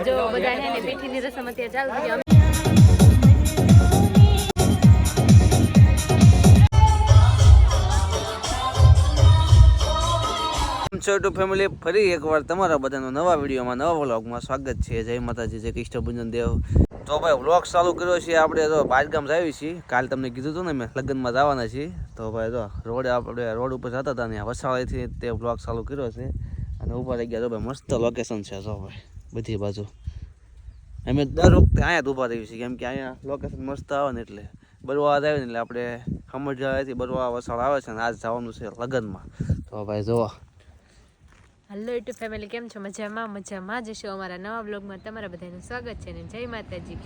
જો બધા હે ને પીઠીની રસમ અત્યારે ચાલુ થઈ. છોટુ ફેમિલી ફરી એકવાર તમારા બધાનો નવા વિડીયોમાં નવા વ્લોગમાં સ્વાગત છે. જય માતાજી, જય કૃષ્ણ દેવ. તો ભાઈ વ્લોગ ચાલુ કર્યો છે આપણે તો બાજગામ જાવી છીએ. કાલ તમને કીધું હતું ને મેં લગ્નમાં જવાના છીએ. તો ભાઈ તો આપણે રોડ ઉપર જતા હતા ને વસાવાથી તે વ્લોગ ચાલુ કર્યો છે અને ઊભા રહી ગયા. તો ભાઈ મસ્ત લોકેશન છે. જો ભાઈ બધી બાજુ અમે દર વખતે અહીંયા જ ઊભા રહીએ છીએ, કેમ કે અહીંયા લોકેશન મસ્ત આવે ને એટલે બરવા આવે ને એટલે આપણે સમજવાથી બરવા વસાળ આવે છે ને આજ જવાનું છે લગ્નમાં. તો ભાઈ જો હેલો યુટ્યુબ ફેમિલી, કેમ છો? મજામાં જશો. અમારા નવા બ્લોગમાં તમારા બધાનું સ્વાગત છે ને જય માતાજી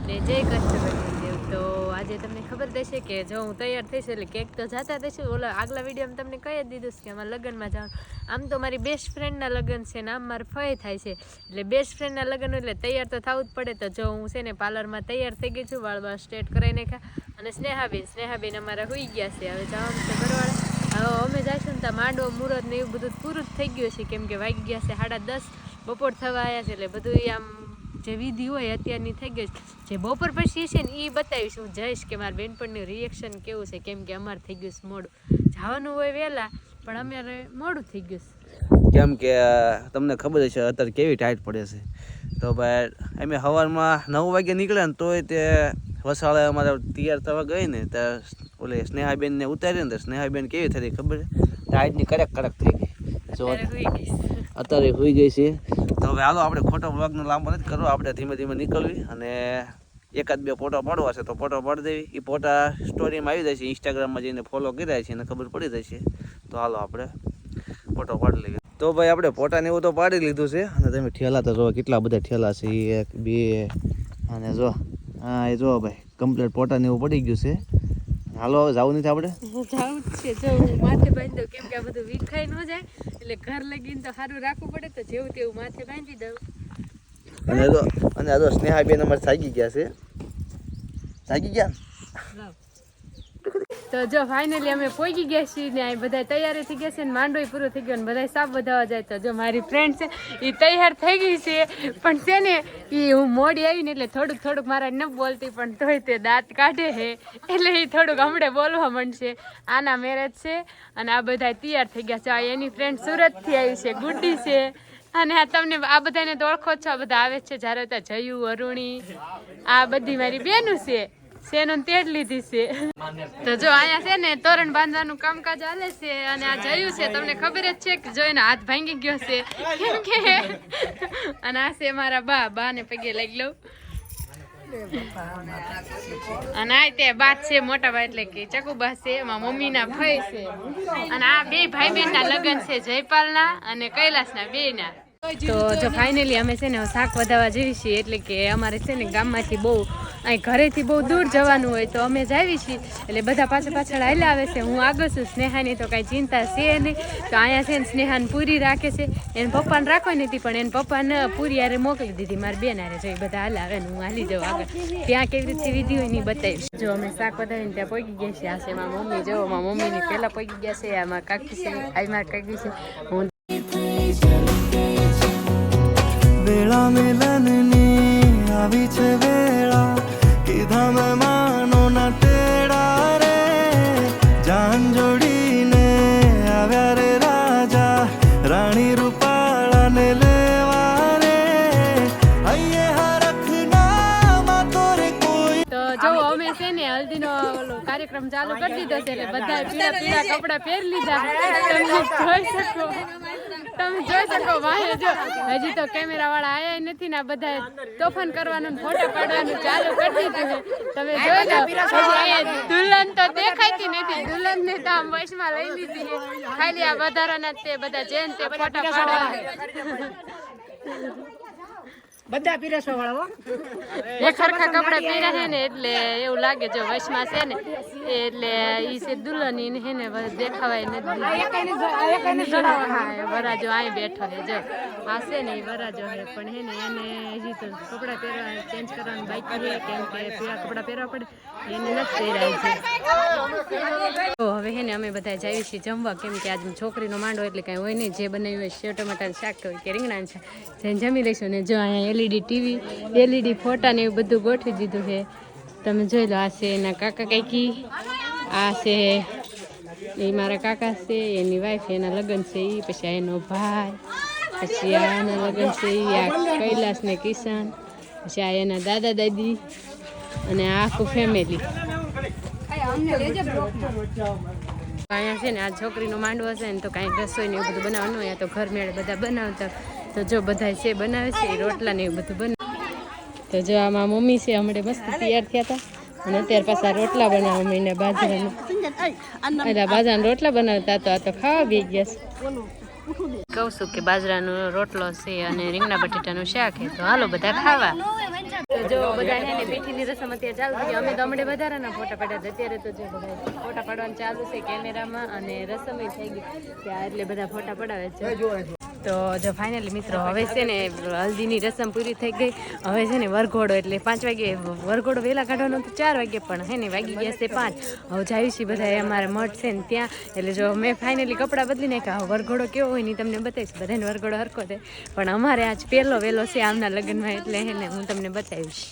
ને જય કૃષ્ણ દેવ. તો આજે તમને ખબર થશે કે જો હું તૈયાર થઈશ એટલે કેક તો જતા થઈશું. ઓલા આગલા વિડીયોમાં તમને કહી જ દીધું કે અમારા લગ્નમાં જવાનું. આમ તો મારી બેસ્ટ ફ્રેન્ડના લગ્ન છે ને આમ મારા ફય થાય છે એટલે બેસ્ટ ફ્રેન્ડના લગ્ન એટલે તૈયાર તો થવું જ પડે. તો જો હું છે ને પાર્લરમાં તૈયાર થઈ ગઈ છું, વાળ સ્ટ્રેટ કરાવી નાખ્યા અને સ્નેહાબેન અમારા હોઈ ગયા છે. હવે જવાનું છે બરવાળા. હવે અમે જઈશું ને ત્યાં માંડવો મુહૂર્ત ને એવું બધું પૂરું જ થઈ ગયું છે, કેમ કે વાગી ગયા છે 10:30, બપોર થવા આવ્યા છે એટલે બધું આમ જે વિધિ હોય અત્યારની થઈ ગઈ છે. જે બપોર પછી છે ને એ બતાવીશ. હું જઈશ કે મારા બેનપણનું રિએક્શન કેવું છે, કેમ કે અમારે થઈ ગયું છે મોડું. જવાનું હોય વહેલા પણ અમારે મોડું થઈ ગયું છે, કેમ કે તમને ખબર છે અત્યારે કેવી ટાઈટ પડે છે. તો ભાઈ અમે સવારમાં 9 વાગે નીકળ્યા ને તોય તે વસાળે અમારે તૈયાર થવા ગઈ ને ત્યાં ઓલે સ્નેહાબેનને ઉતારી ને સ્નેહાબેન કેવી થઈ ખબર છે, ટાઈટની કડક થઈ ગઈ. જો અત્યારે હોઈ ગઈ છે. તો હવે હાલો આપણે ખોટો વ્લોગનો લાંબો નથી કરવો, આપણે ધીમે ધીમે નીકળવી અને એકાદ બે ફોટો પાડવા છે તો ફોટો પાડી દેવી. એ ફોટા સ્ટોરીમાં આવી જાય છે, ઇન્સ્ટાગ્રામમાં જઈને ફોલો કર્યા છે અને ખબર પડી જશે. તો હાલો આપણે ફોટો પાડી લઈએ. તો ભાઈ આપણે ફોટાને એવું તો પાડી લીધું છે અને તમે ઠેલા તો જો કેટલા બધા ઠેલા છે, 1 2 અને જો હા એ જો ભાઈ કમ્પ્લીટ ફોટાને એવું પડી ગયું છે. હાલો હવે જવું નથી આપણે જવું છે. જો હું માથે બાંધી દઉં, કેમ કે આ બધું વિખાઈ ન જાય એટલે ઘર લગીને તો સારું રાખવું પડે. તો જેવું તેવું માથે બાંધી દઉં. અને આ તો સ્નેહાબેન અમારે જાગી ગયા છે. જાગી ગયા તો જો ફાઇનલી અમે પહોંચી ગયા છીએ ને અહીં બધા તૈયારી થઈ ગયા છે ને માંડોય પૂરો થઈ ગયો ને બધા સાપ વધાવા જાય. તો જો મારી ફ્રેન્ડ છે એ તૈયાર થઈ ગઈ છે, પણ છે ને એ હું મોડી આવી ને એટલે થોડુંક મારા ન બોલતી, પણ તોય તે દાંત કાઢે છે એટલે એ થોડુંક હમણાં બોલવા માંડશે. આના મેરેજ છે અને આ બધા તૈયાર થઈ ગયા છે. આ એની ફ્રેન્ડ સુરતથી આવી છે, ગુડ્ડી છે. અને આ તમને આ બધાને તો ઓળખો છો, આ બધા આવે છે જ્યારે ત્યાં જયું, અરુણી, આ બધી મારી બેનું છે. શેનું તેડ લીધી છે. તો જો અહીંયા છે ને તોરણ બાંધવાનું કામકાજ ચાલે છે અને આ જયું છે તમને ખબર જ છે કે જોઈને હાથ ભાંગી ગયો છે, કેમ કે અને આ છે મારા બાને પગે લાગી લઉં. અને આ તે બાત છે મોટા બા એટલે કે ચકુબા છે, એમાં મમ્મીના ભાઈ છે. અને આ બે ભાઈ બહેનના લગ્ન છે, જયપાલના અને કૈલાસના બેના. તો જો ફાઇનલી અમે છે ને શાક વધારવા જઈએ છીએ, એટલે કે અમારે છે ને ગામમાંથી બહુ અહીં ઘરેથી બહુ દૂર જવાનું હોય તો અમે જાવી છીએ એટલે બધા પાછળ હાલ્યા આવે છે. હું આગળ છું, સ્નેહાની તો કાંઈ ચિંતા છે નહીં. તો અહીંયા છે ને સ્નેહાને પૂરી રાખે છે, એને પપ્પાને રાખવાની હતી પણ એને પપ્પાને પૂરી હારે મોકલી દીધી મારી બેન હારે. જો બધા હાલ આવે ને હું હાલી જાઉં આગળ, ત્યાં કેવી રીતે વિધિ હોય ને બતાવીશ. જો અમે શાક વધારીને ત્યાં પહોંચી ગયા છીએ. આ છે મારા મમ્મી, જો મારા મમ્મીની પહેલાં પહોંચી ગયા છે. આમાં કાકી છે, આ મારી કાકી છે. હું વેળા મિલનની આવી છે વેળા, કીધા મહેમાનો ના તેડા રે, જાન જોડીને આવ્યા રે રાજા, રાણી રૂપાળાને લેવા રે, હૈયે હરખના માતો રે કોઈ. તો જો અમે છે ને હલ્દીનો કાર્યક્રમ ચાલુ કરી દીધો છે એટલે બધા પીળા કપડા પહેરી લીધા. તમે જોઈ શકો વાહે જો હજી તો કેમેરા વાળા આયા નથી ને આ બધા તોફાન કરવાનું ફોટો પાડવાનું ચાલુ કરી દીધું છે. તમે જોઈ લો દુલ્હન તો દેખાતી નથી, દુલ્હન ને તો આમ વશમાં લઈ લીધી છે. ખાલી આ વધારાના તે બધા જેન તે ફોટો પાડવા બધા પીરસવા વાળા એક સરખા કપડા પહેર્યા છે ને એટલે એવું લાગે જો વશમાં છે ને એટલે ઈ છે દુલ્હન ઈ હે ને દેખાવાય નથી. વરાજો અહીં બેઠો છે જો આ છે ને એ વરાજો છે, પણ હે ને એને હજી તો કપડા પહેરવા ચેન્જ કરવાનું બાકી છે, કેમ કે પીળા કપડા પહેરવા પડે એને નથી પહેરાય છે. તો હવે હવે હે ને અમે બધા જઈએ છીએ જમવા, કેમ કે આજે છોકરીનો માંડો એટલે કાંઈ હોય નહીં, જે બનાવ્યું હોય સેવ ટમાટાનું શાક હોય કે રીંગણાનું શાક જઈને જમી લઈશું. ને જો અહીંયા એલઈડી ટીવી, એલઈડી ફોટા ને એવું બધું ગોઠવી દીધું છે. તમે જોઈ લો, આ છે એના કાકા કાકી, આ છે એ મારા કાકા છે, એની વાઈફ, એના લગ્ન છે એ, પછી આ એનો ભાઈ, પછી આ એના લગ્ન છે એ, આ કૈલાસ ને કિશન, પછી આ એના દાદા દાદી અને આ આખું ફેમિલી. અહીંયા છે ને આ છોકરીનો માંડવો છે ને, તો કાંઈ રસોઈ ને એવું બધું બનાવવાનું હોય, તો ઘર મેળે બધા બનાવતા. તો જો બધા છે બનાવે છે એ રોટલા ને એવું બધું બનાવે. તો જો આમાં મમ્મી છે, હમણાં મસ્ત તૈયાર થયા હતા અને અત્યારે પાછા રોટલા બનાવવા માંડ્યા બાજરાનું. એટલે બાજરાના રોટલા બનાવતા તો આ તો ખાવા બી ગયા છે. કહું છું કે બાજરાનો રોટલો છે અને રીંગણા બટેટાનું શાક છે, તો હાલો બધા ખાવા. તો જો બધા છે ને પીઠીની રસમ અત્યારે ચાલુ થઈ. અમે તો હમણાં વધારાના ફોટા પાડ્યા, અત્યારે તો જો બધા ફોટા પાડવાનું ચાલુ છે કેમેરામાં, અને રસમ થઈ ગઈ ત્યાં એટલે બધા ફોટા પડાવે છે. તો જો ફાઇનલી મિત્રો હવે છે ને હલ્દીની રસમ પૂરી થઈ ગઈ. હવે છે ને વરઘોડો, એટલે 5 વાગે વરઘોડો વહેલા કાઢવાનો તો 4 વાગે, પણ હે ને વાગી ગયા છે 5. હવે જાય છે બધા અમારે મઠ છે ને ત્યાં. એટલે જો મેં ફાઇનલી કપડાં બદલી નાખ્યા. વરઘોડો કેવો હોય ને તમને બતાવીશ, બધાને વરઘોડો હરખો થાય, પણ અમારે આજ પહેલો વહેલો છે આમના લગ્નમાં, એટલે હે ને હું તમને બતાવીશ.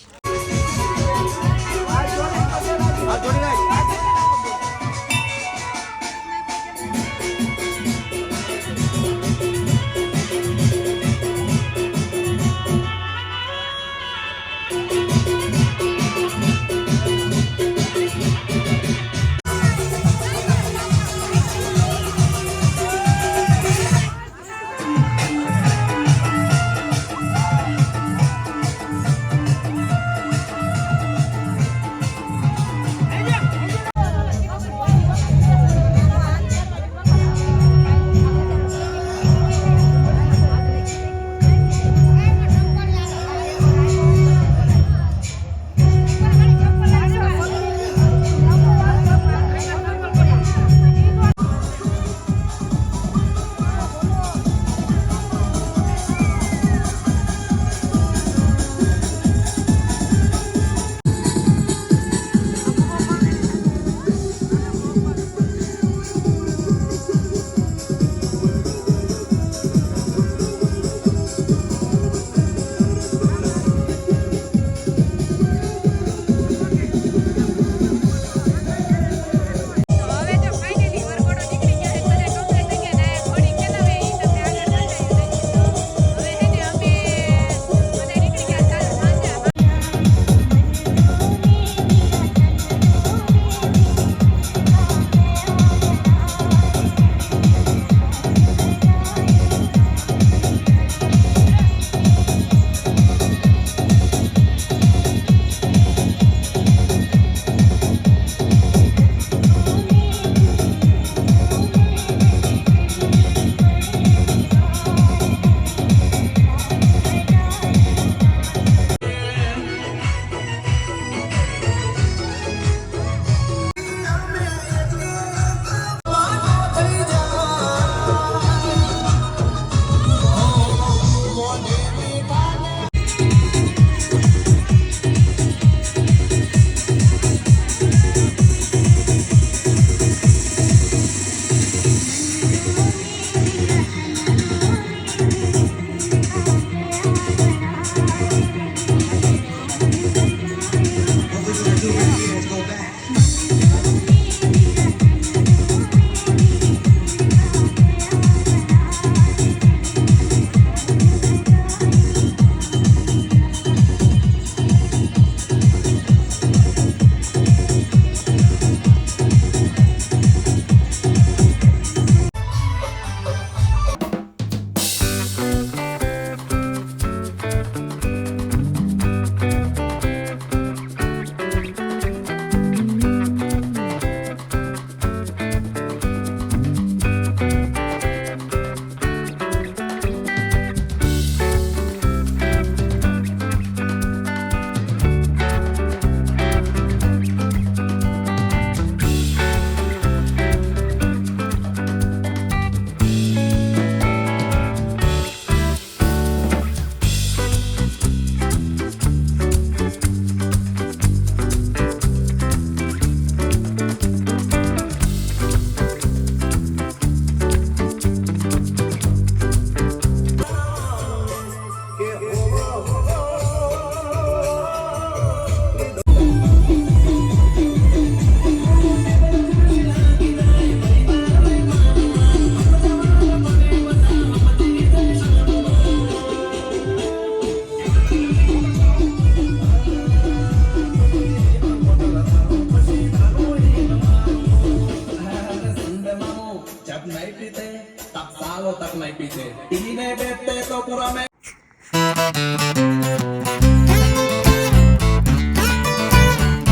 सालों तक नहीं पीते पीने देते तो पूरा मैं